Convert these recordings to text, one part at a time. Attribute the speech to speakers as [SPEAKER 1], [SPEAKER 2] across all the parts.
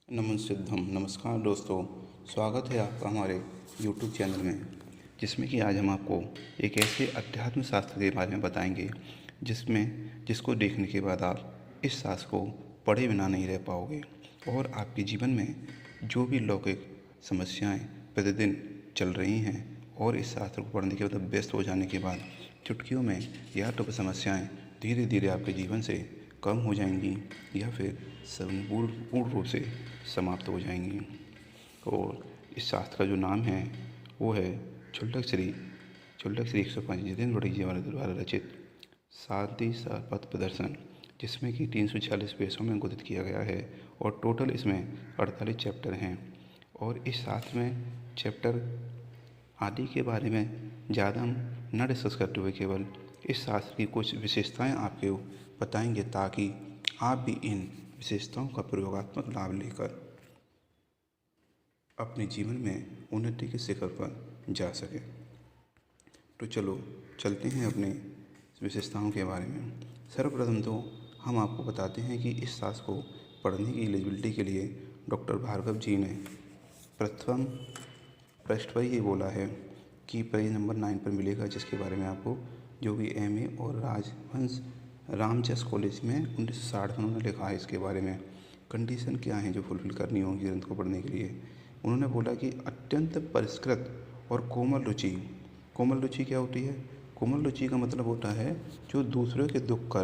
[SPEAKER 1] नमस्सिद्धम। नमस्कार दोस्तों, स्वागत है आपका हमारे YouTube चैनल में, जिसमें कि आज हम आपको एक ऐसे अध्यात्म शास्त्र के बारे में बताएंगे जिसको देखने के बाद आप इस शास्त्र को पढ़े बिना नहीं रह पाओगे और आपके जीवन में जो भी लौकिक समस्याएं प्रतिदिन चल रही हैं और इस शास्त्र को पढ़ने के बाद व्यस्त हो जाने के बाद चुटकियों में यह तो समस्याएं धीरे धीरे आपके जीवन से कम हो जाएंगी या फिर पूर्ण रूप से समाप्त हो जाएंगी। और इस शास्त्र का जो नाम है वो है छुल्लक श्री 105 जितेंद्र बड़ी जी हमारे द्वारा रचित शांति पथ प्रदर्शन, जिसमें कि 340 पेजों में अंकुरित किया गया है और टोटल इसमें 48 चैप्टर हैं। और इस शास्त्र में चैप्टर आदि के बारे में ज़्यादा हम न डिस्कस करते हुए केवल इस शास्त्र की कुछ विशेषताएं आपको बताएंगे ताकि आप भी इन विशेषताओं का प्रयोगात्मक लाभ लेकर अपने जीवन में उन्नति के शिखर पर जा सके। तो चलो चलते हैं अपने विशेषताओं के बारे में। सर्वप्रथम तो हम आपको बताते हैं कि इस शास्त्र को पढ़ने की एलिजिबिलिटी के लिए डॉक्टर भार्गव जी ने प्रथम पृष्ठ पर ये बोला है कि पेज नंबर 9 पर मिलेगा, जिसके बारे में आपको जो भी MA और राजहंस रामजस कॉलेज में 1960 में उन्होंने लिखा है इसके बारे में कंडीशन क्या है जो फुलफिल करनी होगी ग्रंथ को पढ़ने के लिए। उन्होंने बोला कि अत्यंत परिष्कृत और कोमल रुचि। कोमल रुचि क्या होती है? कोमल रुचि का मतलब होता है जो दूसरों के दुख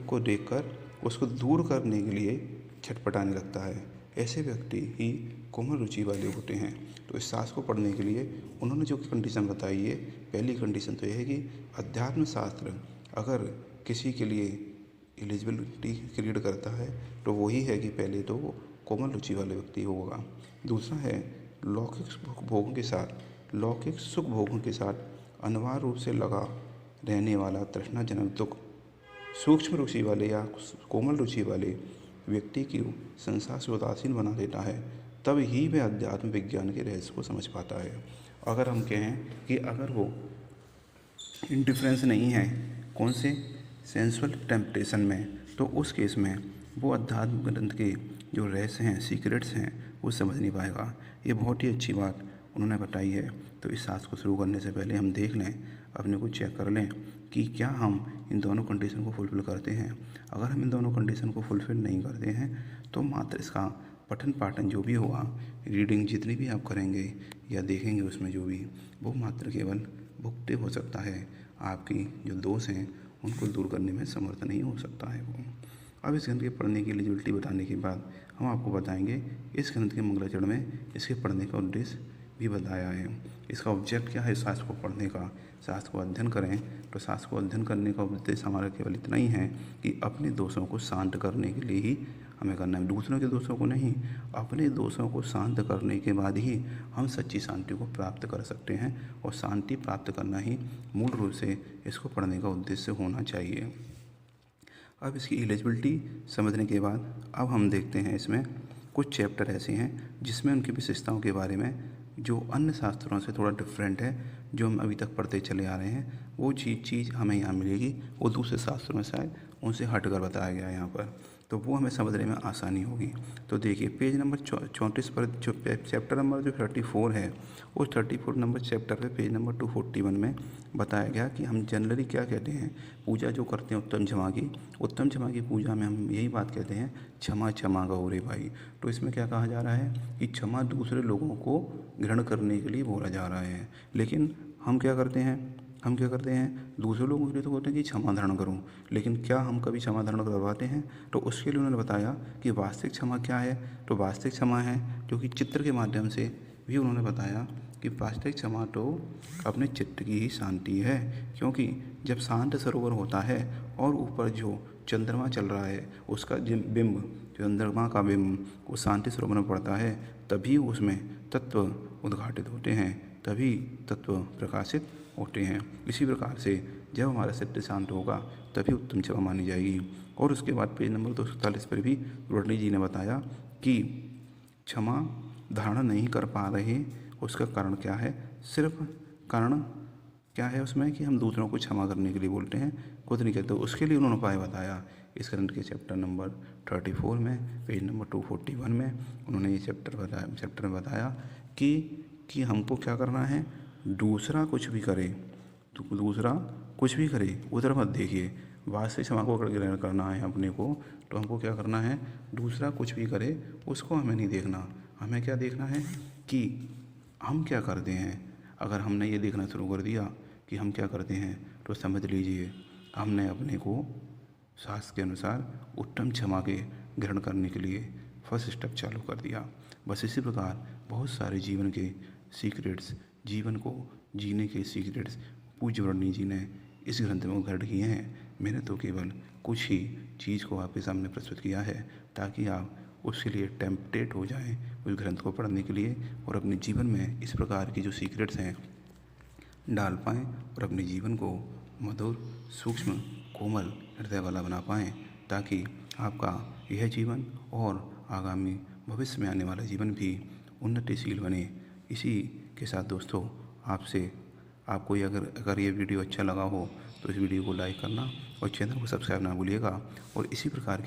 [SPEAKER 1] को देखकर उसको दूर करने के लिए छटपटाने लगता है, ऐसे व्यक्ति ही कोमल रुचि वाले होते हैं। तो इस शास्त्र को पढ़ने के लिए उन्होंने जो कंडीशन बताई है, पहली कंडीशन तो यह है कि अध्यात्म शास्त्र अगर किसी के लिए एलिजिबिलिटी क्रिएट करता है तो वही है कि पहले तो वो कोमल रुचि वाले व्यक्ति होगा। दूसरा है लौकिक सुख भोगों के साथ अनिवार्य रूप से लगा रहने वाला तृष्णाजनक दुख सूक्ष्म रुचि वाले या कोमल रुचि वाले व्यक्ति की संसार से उदासीन बना देता है। तब ही वह अध्यात्म विज्ञान के रहस्य को समझ पाता है। अगर हम कहें कि अगर वो इंडिफरेंस नहीं है कौन से सेंसुअल टेम्पटेशन में, तो उस केस में वो अध्यात्म ग्रंथ के जो रहस्य हैं, सीक्रेट्स हैं, वो समझ नहीं पाएगा। ये बहुत ही अच्छी बात उन्होंने बताई है। तो इस शास्त्र को शुरू करने से पहले हम देख लें, अपने को चेक कर लें कि क्या हम इन दोनों कंडीशन को फुलफ़िल करते हैं। अगर हम इन दोनों कंडीशन को फुलफ़िल नहीं करते हैं तो मात्र इसका पठन पाठन जो भी होगा, रीडिंग जितनी भी आप करेंगे या देखेंगे उसमें जो भी, वो मात्र केवल भुगते हो सकता है। आपकी जो दोष हैं उनको दूर करने में समर्थ नहीं हो सकता है वो। अब इस ग्रंथ के पढ़ने की एलिजिबिलिटी बताने के बाद हम आपको बताएंगे इस ग्रंथ के मंगलाचरण में इसके पढ़ने का उद्देश्य भी बताया है। इसका ऑब्जेक्ट क्या है शास्त्र को पढ़ने का। शास्त्र को अध्ययन करें तो शास्त्र को अध्ययन करने का उद्देश्य हमारा केवल इतना ही है कि अपने दोषों को शांत करने के लिए ही हमें करना है, दूसरों के दोषों को नहीं। अपने दोषों को शांत करने के बाद ही हम सच्ची शांति को प्राप्त कर सकते हैं और शांति प्राप्त करना ही मूल रूप से इसको पढ़ने का उद्देश्य होना चाहिए। अब इसकी एलिजिबिलिटी समझने के बाद अब हम देखते हैं इसमें कुछ चैप्टर ऐसे हैं जिसमें उनकी विशेषताओं के बारे में जो अन्य शास्त्रों से थोड़ा डिफरेंट है, जो हम अभी तक पढ़ते चले आ रहे हैं, वो चीज़ हमें यहाँ मिलेगी, वो दूसरे शास्त्रों में शायद उनसे हटकर बताया गया है यहाँ पर, तो वो हमें समझने में आसानी होगी। तो देखिए पेज नंबर 34 पर जो चैप्टर नंबर जो 34 है, उस 34 नंबर चैप्टर पे पेज नंबर 241 में बताया गया कि हम जनरली क्या कहते हैं, पूजा जो करते हैं उत्तम क्षमा की पूजा में हम यही बात कहते हैं, क्षमा क्षमा गौरे भाई। तो इसमें क्या कहा जा रहा है कि क्षमा दूसरे लोगों को ग्रहण करने के लिए बोला जा रहा है। लेकिन हम क्या करते हैं दूसरे लोगों के लिए तो बोलते हैं कि क्षमा धारण करूं, लेकिन क्या हम कभी क्षमा धारण करवाते हैं? तो उसके लिए उन्होंने बताया कि वास्तविक क्षमा क्या है। तो वास्तविक क्षमा है जो कि चित्र के माध्यम से भी उन्होंने बताया कि वास्तविक क्षमा तो अपने चित्त की ही शांति है, क्योंकि जब शांत सरोवर होता है और ऊपर जो चंद्रमा चल रहा है उसका बिंब, चंद्रमा का बिंब उस शांति सरोवर में पड़ता है, तभी उसमें तत्व उद्घाटित होते हैं, तभी तत्व प्रकाशित होते हैं। इसी प्रकार से जब हमारा चित्त शांत होगा तभी उत्तम क्षमा मानी जाएगी। और उसके बाद पेज नंबर 247 पर भी रोटनी जी ने बताया कि क्षमा धारण नहीं कर पा रहे, उसका कारण क्या है। सिर्फ कारण क्या है उसमें कि हम दूसरों को क्षमा करने के लिए बोलते हैं, खुद नहीं कहते। उसके लिए उन्होंने उपाय बताया इस ग्रंथ के चैप्टर नंबर 34 में, पेज नंबर 241 में उन्होंने ये चैप्टर में बताया कि हमको क्या करना है। दूसरा कुछ भी करे, दूसरा कुछ भी करे उधर मत देखिए। वास्तविक क्षमा को अगर ग्रहण करना है अपने को, तो हमको क्या करना है, दूसरा कुछ भी करे उसको हमें नहीं देखना। हमें क्या देखना है कि हम क्या करते हैं। अगर हमने ये देखना शुरू कर दिया कि हम क्या करते हैं, तो समझ लीजिए हमने अपने को शास्त्र के अनुसार उत्तम क्षमा के ग्रहण करने के लिए फर्स्ट स्टेप चालू कर दिया। बस इसी प्रकार बहुत सारे जीवन के सीक्रेट्स, जीवन को जीने के सीक्रेट्स पूज्य वर्णी जी ने इस ग्रंथ में उघाड़ किए हैं। मैंने तो केवल कुछ ही चीज़ को आपके सामने प्रस्तुत किया है, ताकि आप उसके लिए टेम्पटेट हो जाएं उस ग्रंथ को पढ़ने के लिए, और अपने जीवन में इस प्रकार की जो सीक्रेट्स हैं डाल पाएँ, और अपने जीवन को मधुर, सूक्ष्म, कोमल, हृदय वाला बना पाएँ, ताकि आपका यह जीवन और आगामी भविष्य में आने वाला जीवन भी उन्नतिशील बने। इसी के साथ दोस्तों, आपको ये अगर ये वीडियो अच्छा लगा हो तो इस वीडियो को लाइक करना और चैनल को सब्सक्राइब ना भूलिएगा। और इसी प्रकार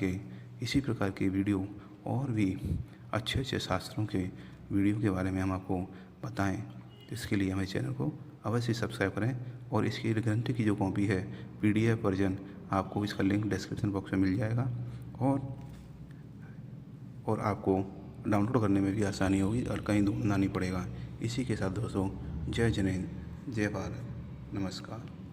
[SPEAKER 1] के वीडियो और भी अच्छे अच्छे शास्त्रों के वीडियो के बारे में हम आपको बताएं, इसके लिए हमारे चैनल को अवश्य सब्सक्राइब करें। और इसकी ग्रंथ की जो कॉपी है PDF वर्जन, आपको इसका लिंक डिस्क्रिप्शन बॉक्स में मिल जाएगा, और आपको डाउनलोड करने में भी आसानी होगी और कहीं ढूंढना नहीं पड़ेगा। इसी के साथ दोस्तों, जय जनेन, जय भारत, नमस्कार।